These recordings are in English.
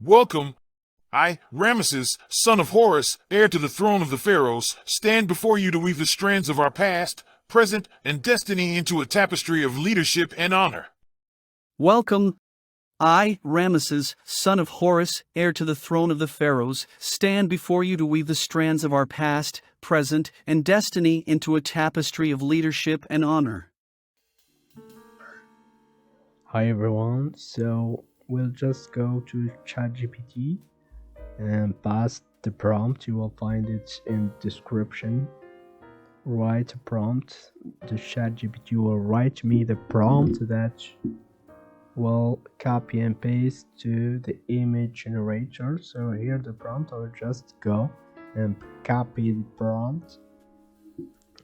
Welcome. I, Ramesses, son of Horus, heir to the throne of the pharaohs, stand before you to weave the strands of our past, present, and destiny into a tapestry of leadership and honor. Welcome. I, Ramesses, son of Horus, heir to the throne of the pharaohs, stand before you to weave the strands of our past, present, and destiny into a tapestry of leadership and honor. Hi everyone, so we'll just go to ChatGPT and pass the prompt. You will find it in description. Write a prompt. The ChatGPT will write me the prompt that will copy and paste to the image generator. So here the prompt, I will just go and copy the prompt.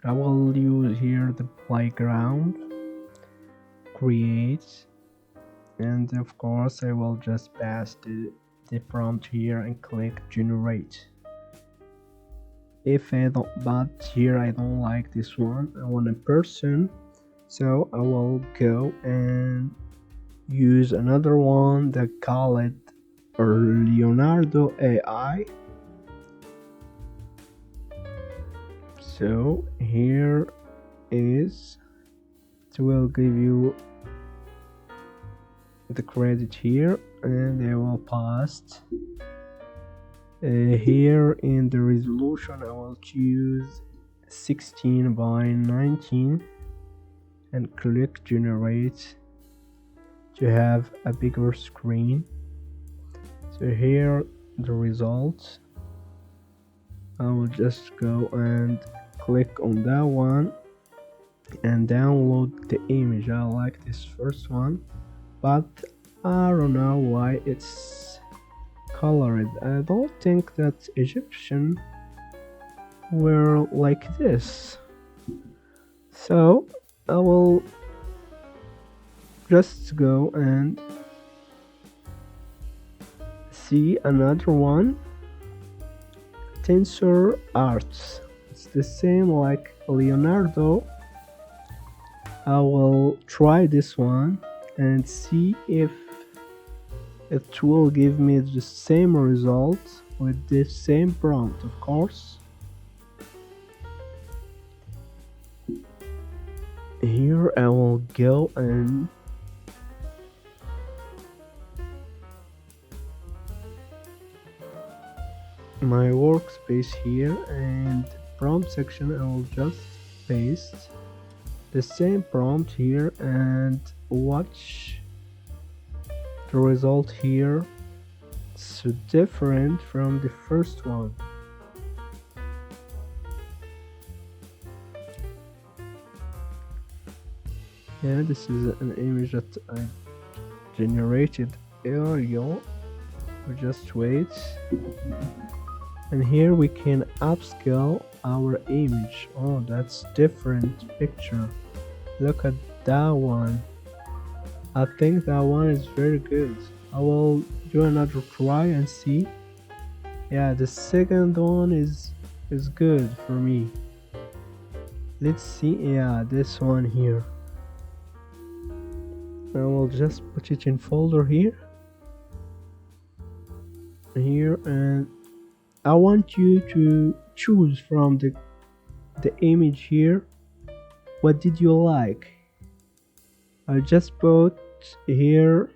I will use here the playground, create, and of course I will just pass the prompt here and click generate. But here I don't like this one, I want a person, so I will go and use another one that call it Leonardo AI. So here is, it will give you the credit here, and I will paste here in the resolution. I will choose 16 by 19 and click generate to have a bigger screen. So here the results, I will just go and click on that one and download the image. I like this first one, but I don't know why it's colored. I don't think that Egyptian were like this. So I will just go and see another one, Tensor Arts. It's the same like Leonardo. I will try this one and see if it will give me the same result with the same prompt, of course. Here I will go and my workspace here, and prompt section I will just paste the same prompt here and watch the result here. So different from the first one. Yeah, this is an image that I generated earlier. We just wait, and here we can upscale our image. Oh, that's different picture. Look at that one. I think that one is very good. I will do another try and see. Yeah, the second one is good for me. Let's see. Yeah, this one here. I will just put it in folder here, and I want you to choose from the image here. What did you like? I just put here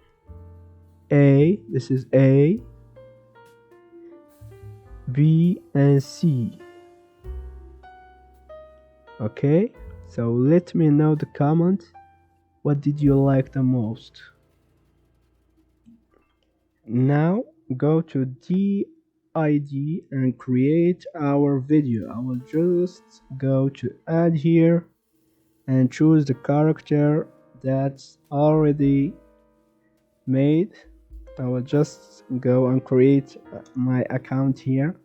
A, this is A, B and C. Okay, so let me know the comment. What did you like the most? Now go to DID and create our video. I will just go to add here and choose the character that's already made. I will just go and create my account here.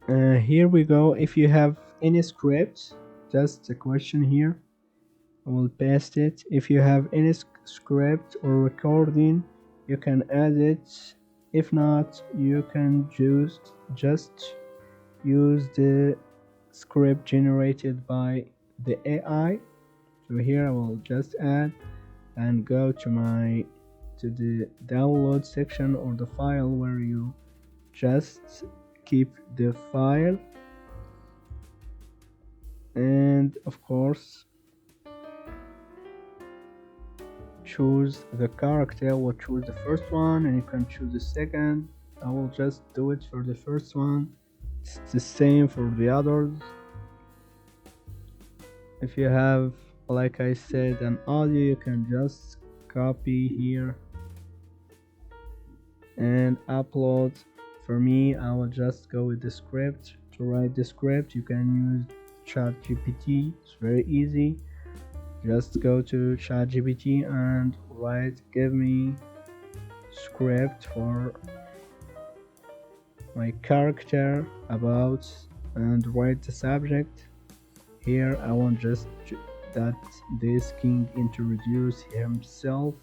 Here we go. If you have any script, just a question here, I will paste it. If you have any script or recording, you can add it. If not, you can just use the script generated by the AI. So here I will just add and go to to the download section or the file where you just keep the file, and of course choose the character. We'll choose the first one and you can choose the second. I will just do it for the first one. It's the same for the others. If you have, like I said, an audio, you can just copy here and upload. For me, I will just go with the script. To write the script, you can use ChatGPT. It's very easy. Just go to ChatGPT and write, give me script for my character about, and write the subject. Here I want just that this king introduce himself,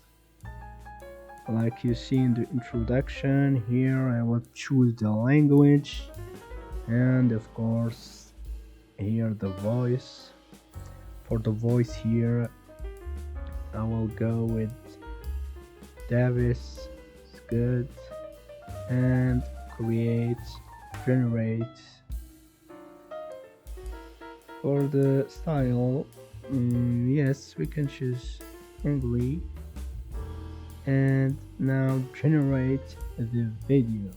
like you see in the introduction. Here I will choose the language, and of course here the voice. For the voice here I will go with Davis. It's good. And generate. For the style, yes, we can choose English. And now generate the video.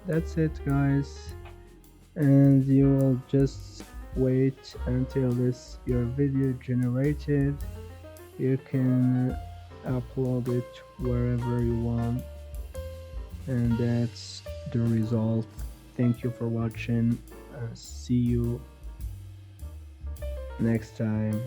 That's it, guys, and you will just wait until your video generated. You can upload it wherever you want, and that's the result. Thank you for watching. See you next time.